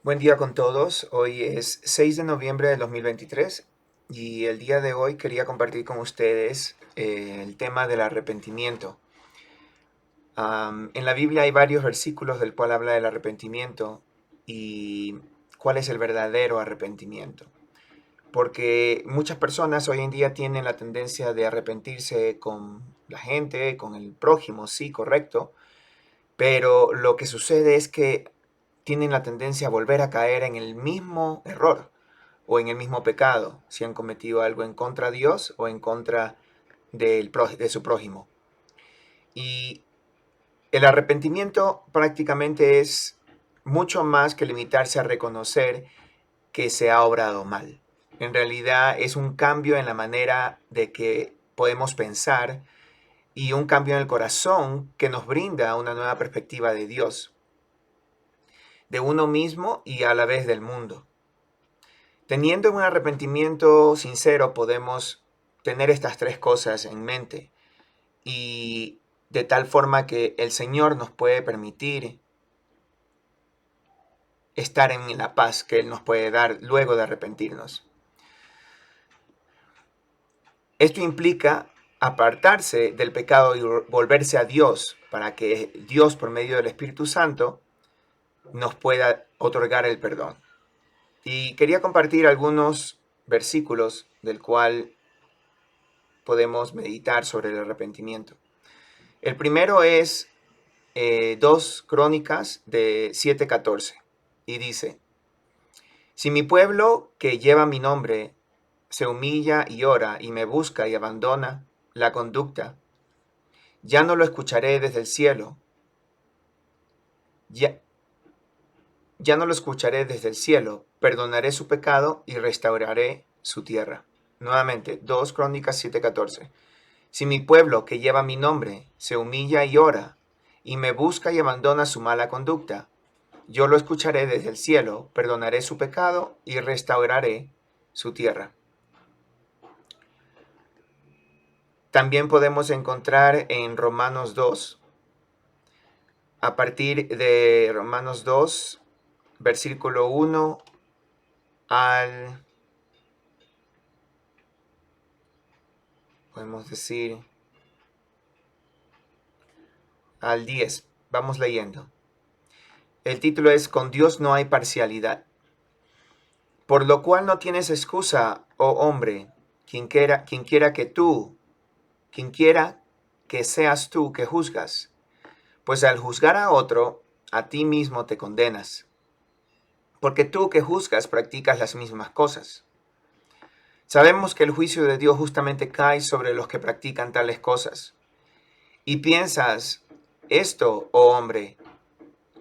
Buen día con todos. Hoy es 6 de noviembre del 2023 y el día de hoy quería compartir con ustedes el tema del arrepentimiento. En la Biblia hay varios versículos del cual habla del arrepentimiento y cuál es el verdadero arrepentimiento. Porque muchas personas hoy en día tienen la tendencia de arrepentirse con la gente, con el prójimo, sí, correcto, pero lo que sucede es que tienen la tendencia a volver a caer en el mismo error o en el mismo pecado, si han cometido algo en contra de Dios o en contra de su prójimo. Y el arrepentimiento prácticamente es mucho más que limitarse a reconocer que se ha obrado mal. En realidad es un cambio en la manera de que podemos pensar y un cambio en el corazón que nos brinda una nueva perspectiva de Dios, de uno mismo y a la vez del mundo. Teniendo un arrepentimiento sincero podemos tener estas tres cosas en mente y de tal forma que el Señor nos puede permitir estar en la paz que Él nos puede dar luego de arrepentirnos. Esto implica apartarse del pecado y volverse a Dios para que Dios por medio del Espíritu Santo nos pueda otorgar el perdón. Y quería compartir algunos versículos del cual podemos meditar sobre el arrepentimiento. El primero es 2 Crónicas de 7:14 y dice: Si mi pueblo que lleva mi nombre se humilla y ora y me busca y abandona la conducta, ya no lo escucharé desde el cielo, ya, ya no lo escucharé desde el cielo, perdonaré su pecado y restauraré su tierra. Nuevamente, 2 Crónicas 7:14. Si mi pueblo que lleva mi nombre se humilla y ora y me busca y abandona su mala conducta, yo lo escucharé desde el cielo, perdonaré su pecado y restauraré su tierra. También podemos encontrar en Romanos 2, a partir de Romanos 2, versículo 1 al, podemos decir, al 10. Vamos leyendo. El título es Con Dios no hay parcialidad. Por lo cual no tienes excusa, oh hombre, quien quiera que seas tú que juzgas, pues al juzgar a otro, a ti mismo te condenas, porque tú que juzgas practicas las mismas cosas. Sabemos que el juicio de Dios justamente cae sobre los que practican tales cosas. Y piensas, esto, oh hombre,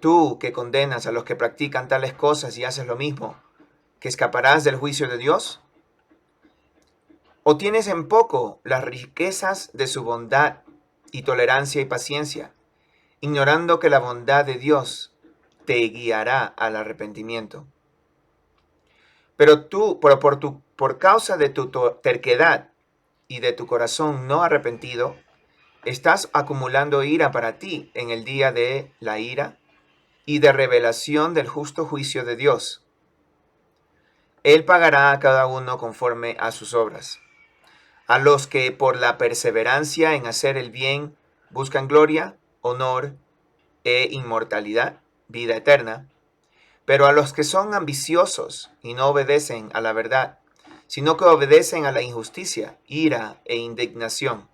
tú que condenas a los que practican tales cosas y haces lo mismo, ¿que escaparás del juicio de Dios? ¿O tienes en poco las riquezas de su bondad y tolerancia y paciencia, ignorando que la bondad de Dios te guiará al arrepentimiento? Pero tú, por causa de tu terquedad y de tu corazón no arrepentido, estás acumulando ira para ti en el día de la ira y de revelación del justo juicio de Dios. Él pagará a cada uno conforme a sus obras. A los que por la perseverancia en hacer el bien buscan gloria, honor e inmortalidad, vida eterna, pero a los que son ambiciosos y no obedecen a la verdad, sino que obedecen a la injusticia, ira e indignación.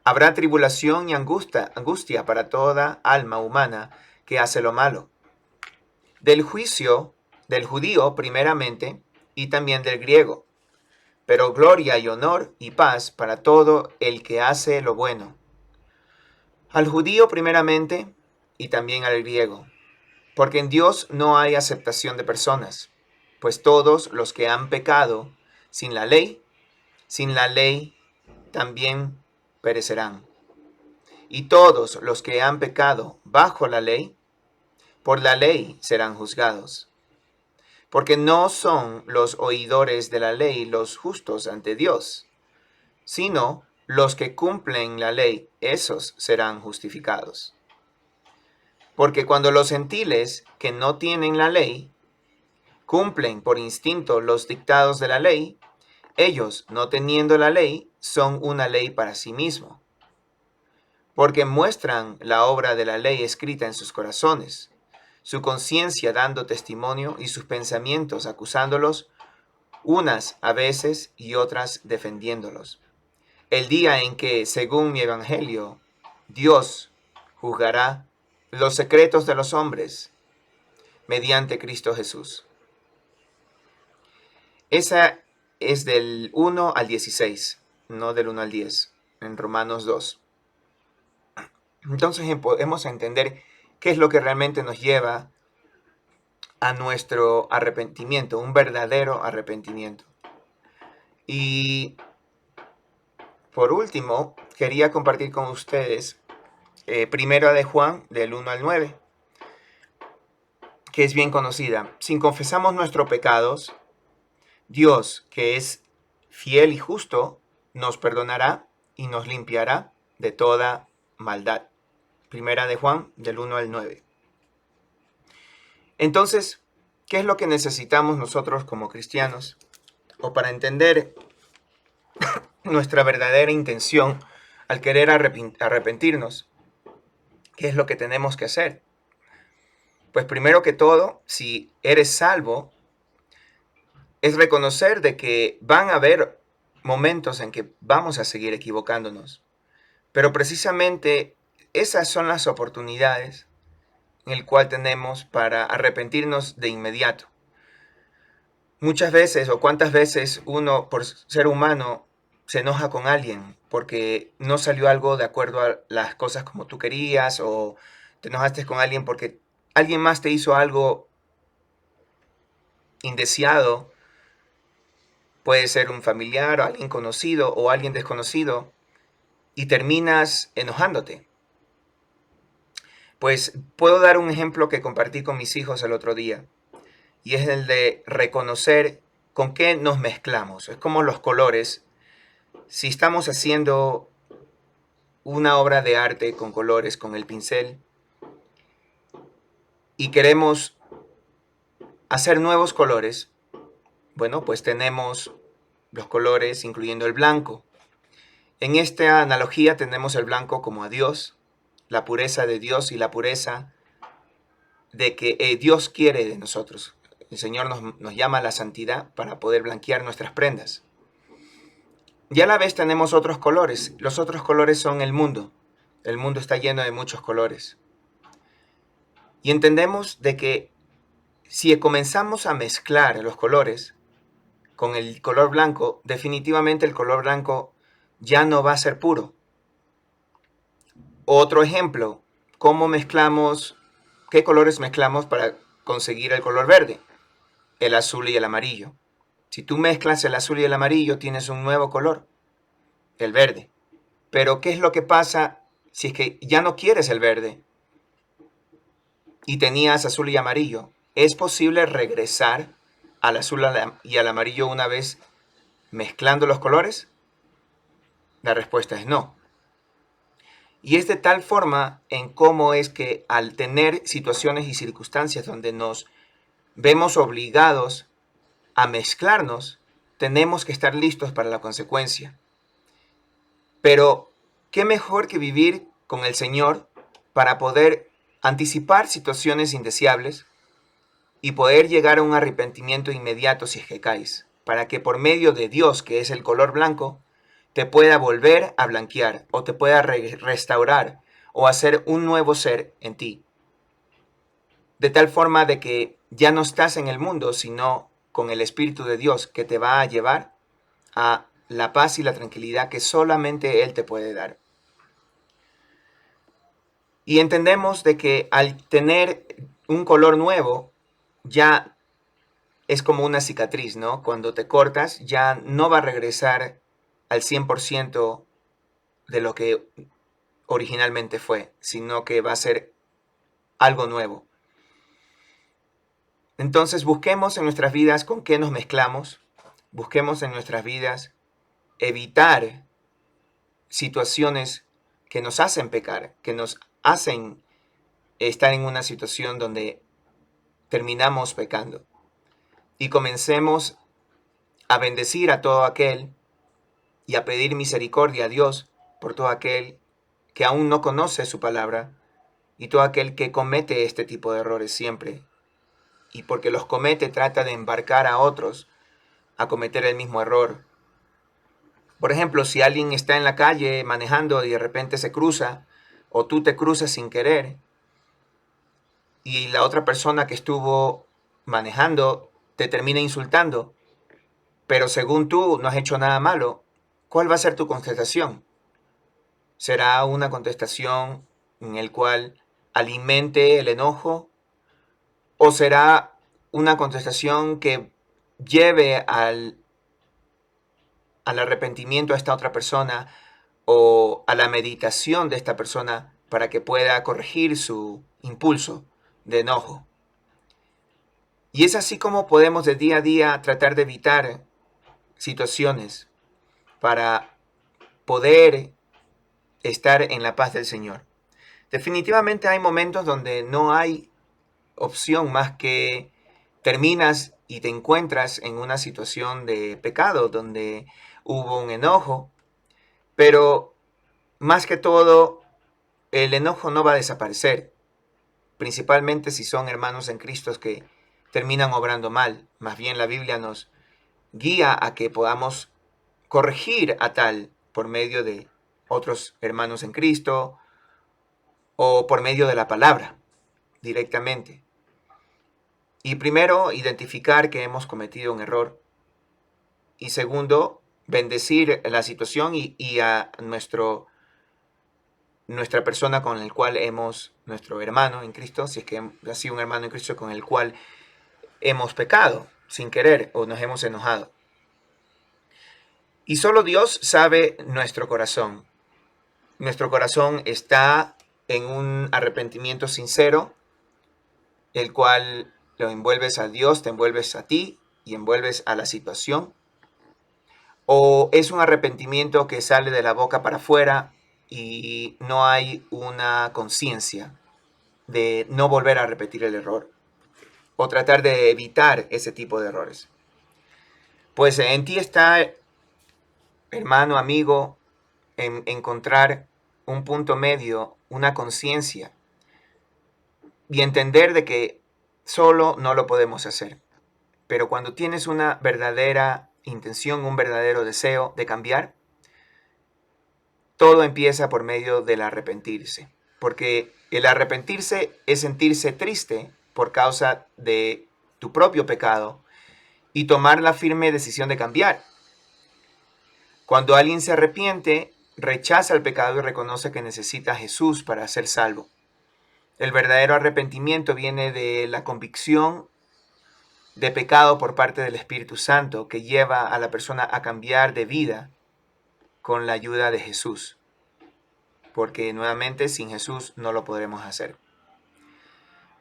Habrá tribulación y angustia para toda alma humana que hace lo malo. Del juicio del judío primeramente y también del griego, pero gloria y honor y paz para todo el que hace lo bueno. Al judío primeramente y también al griego, porque en Dios no hay aceptación de personas, pues todos los que han pecado sin la ley también perecerán. Y todos los que han pecado bajo la ley, por la ley serán juzgados. Porque no son los oidores de la ley los justos ante Dios, sino los que cumplen la ley, esos serán justificados. Porque cuando los gentiles que no tienen la ley cumplen por instinto los dictados de la ley, ellos, no teniendo la ley, son una ley para sí mismos, porque muestran la obra de la ley escrita en sus corazones, su conciencia dando testimonio y sus pensamientos acusándolos, unas a veces y otras defendiéndolos. El día en que, según mi evangelio, Dios juzgará los secretos de los hombres mediante Cristo Jesús. Esa es del 1 al 16, no del 1 al 10, en Romanos 2. Entonces podemos entender qué es lo que realmente nos lleva a nuestro arrepentimiento, un verdadero arrepentimiento. Y por último, quería compartir con ustedes Primera de Juan, del 1 al 9, que es bien conocida. Si confesamos nuestros pecados, Dios, que es fiel y justo, nos perdonará y nos limpiará de toda maldad. Primera de Juan, del 1 al 9. Entonces, ¿qué es lo que necesitamos nosotros como cristianos? O para entender nuestra verdadera intención al querer arrepentirnos, ¿qué es lo que tenemos que hacer? Pues primero que todo, si eres salvo, es reconocer de que van a haber momentos en que vamos a seguir equivocándonos. Pero precisamente esas son las oportunidades en el cual tenemos para arrepentirnos de inmediato. Muchas veces o cuántas veces uno por ser humano se enoja con alguien porque no salió algo de acuerdo a las cosas como tú querías, o te enojaste con alguien porque alguien más te hizo algo indeseado. Puede ser un familiar o alguien conocido o alguien desconocido, y terminas enojándote. Pues puedo dar un ejemplo que compartí con mis hijos el otro día, y es el de reconocer con qué nos mezclamos. Es como los colores. Si estamos haciendo una obra de arte con colores, con el pincel, y queremos hacer nuevos colores, bueno, pues tenemos los colores incluyendo el blanco. En esta analogía tenemos el blanco como a Dios, la pureza de Dios y la pureza de que Dios quiere de nosotros. El Señor nos llama a la santidad para poder blanquear nuestras prendas. Y a la vez tenemos otros colores. Los otros colores son el mundo. El mundo está lleno de muchos colores. Y entendemos de que si comenzamos a mezclar los colores con el color blanco, definitivamente el color blanco ya no va a ser puro. Otro ejemplo, ¿cómo mezclamos, qué colores mezclamos para conseguir el color verde? El azul y el amarillo. Si tú mezclas el azul y el amarillo, tienes un nuevo color, el verde. Pero ¿qué es lo que pasa si es que ya no quieres el verde y tenías azul y amarillo? ¿Es posible regresar al azul y al amarillo una vez mezclando los colores? La respuesta es no. Y es de tal forma en cómo es que al tener situaciones y circunstancias donde nos vemos obligados a mezclarnos, tenemos que estar listos para la consecuencia. Pero, ¿qué mejor que vivir con el Señor para poder anticipar situaciones indeseables y poder llegar a un arrepentimiento inmediato si es que caes? Para que por medio de Dios, que es el color blanco, te pueda volver a blanquear o te pueda restaurar o hacer un nuevo ser en ti. De tal forma de que ya no estás en el mundo, sino con el Espíritu de Dios que te va a llevar a la paz y la tranquilidad que solamente Él te puede dar. Y entendemos de que al tener un color nuevo, ya es como una cicatriz, ¿no? Cuando te cortas, ya no va a regresar al 100% de lo que originalmente fue, sino que va a ser algo nuevo. Entonces busquemos en nuestras vidas con qué nos mezclamos, busquemos en nuestras vidas evitar situaciones que nos hacen pecar, que nos hacen estar en una situación donde terminamos pecando. y comencemos a bendecir a todo aquel y a pedir misericordia a Dios por todo aquel que aún no conoce su palabra y todo aquel que comete este tipo de errores siempre. Y porque los comete trata de embarcar a otros a cometer el mismo error. Por ejemplo, si alguien está en la calle manejando y de repente se cruza, o tú te cruzas sin querer, y la otra persona que estuvo manejando te termina insultando, pero según tú no has hecho nada malo, ¿cuál va a ser tu contestación? ¿Será una contestación en el cual alimente el enojo? ¿O será una contestación que lleve al arrepentimiento a esta otra persona o a la meditación de esta persona para que pueda corregir su impulso de enojo? Y es así como podemos de día a día tratar de evitar situaciones para poder estar en la paz del Señor. Definitivamente hay momentos donde no hay opción más que terminas y te encuentras en una situación de pecado, donde hubo un enojo, pero más que todo, el enojo no va a desaparecer, principalmente si son hermanos en Cristo que terminan obrando mal. Más bien la Biblia nos guía a que podamos corregir a tal por medio de otros hermanos en Cristo o por medio de la palabra directamente. Y primero, identificar que hemos cometido un error. Y segundo, bendecir la situación y a nuestra persona con el cual nuestro hermano en Cristo, si es que ha sido un hermano en Cristo con el cual hemos pecado sin querer o nos hemos enojado. Y solo Dios sabe nuestro corazón. Nuestro corazón está en un arrepentimiento sincero, el cual lo envuelves a Dios, te envuelves a ti y envuelves a la situación. O es un arrepentimiento que sale de la boca para afuera y no hay una conciencia de no volver a repetir el error o tratar de evitar ese tipo de errores. Pues en ti está, hermano, amigo, en encontrar un punto medio, una conciencia y entender de que solo no lo podemos hacer. Pero cuando tienes una verdadera intención, un verdadero deseo de cambiar, todo empieza por medio del arrepentirse. Porque el arrepentirse es sentirse triste por causa de tu propio pecado y tomar la firme decisión de cambiar. Cuando alguien se arrepiente, rechaza el pecado y reconoce que necesita a Jesús para ser salvo. El verdadero arrepentimiento viene de la convicción de pecado por parte del Espíritu Santo que lleva a la persona a cambiar de vida con la ayuda de Jesús. Porque nuevamente sin Jesús no lo podremos hacer.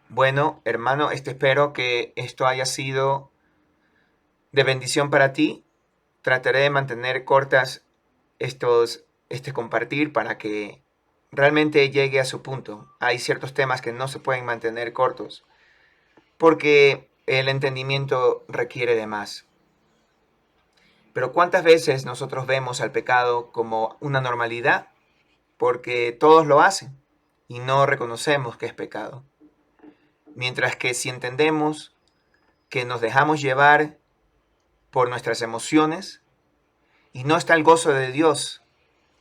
Bueno, hermano, espero que esto haya sido de bendición para ti. Trataré de mantener cortas este compartir para que realmente llegue a su punto. Hay ciertos temas que no se pueden mantener cortos porque el entendimiento requiere de más. Pero ¿cuántas veces nosotros vemos al pecado como una normalidad? Porque todos lo hacen y no reconocemos que es pecado. Mientras que si entendemos que nos dejamos llevar por nuestras emociones y no está el gozo de Dios,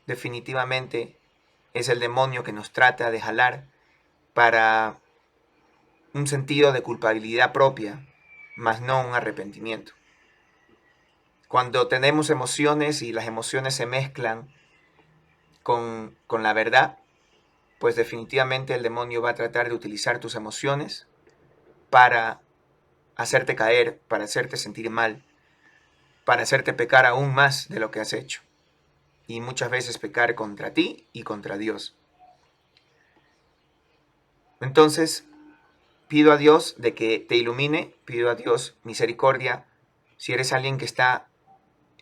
definitivamente es el demonio que nos trata de jalar para un sentido de culpabilidad propia, mas no un arrepentimiento. Cuando tenemos emociones y las emociones se mezclan con la verdad, pues definitivamente el demonio va a tratar de utilizar tus emociones para hacerte caer, para hacerte sentir mal, para hacerte pecar aún más de lo que has hecho. Y muchas veces pecar contra ti y contra Dios. Entonces, pido a Dios de que te ilumine, pido a Dios misericordia. Si eres alguien que está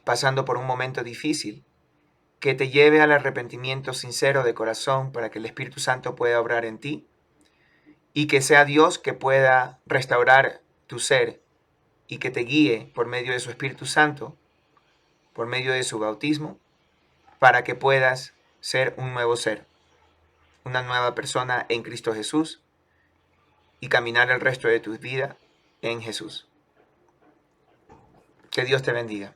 pasando por un momento difícil, que te lleve al arrepentimiento sincero de corazón para que el Espíritu Santo pueda obrar en ti y que sea Dios que pueda restaurar tu ser y que te guíe por medio de su Espíritu Santo, por medio de su bautismo, para que puedas ser un nuevo ser, una nueva persona en Cristo Jesús y caminar el resto de tu vida en Jesús. Que Dios te bendiga.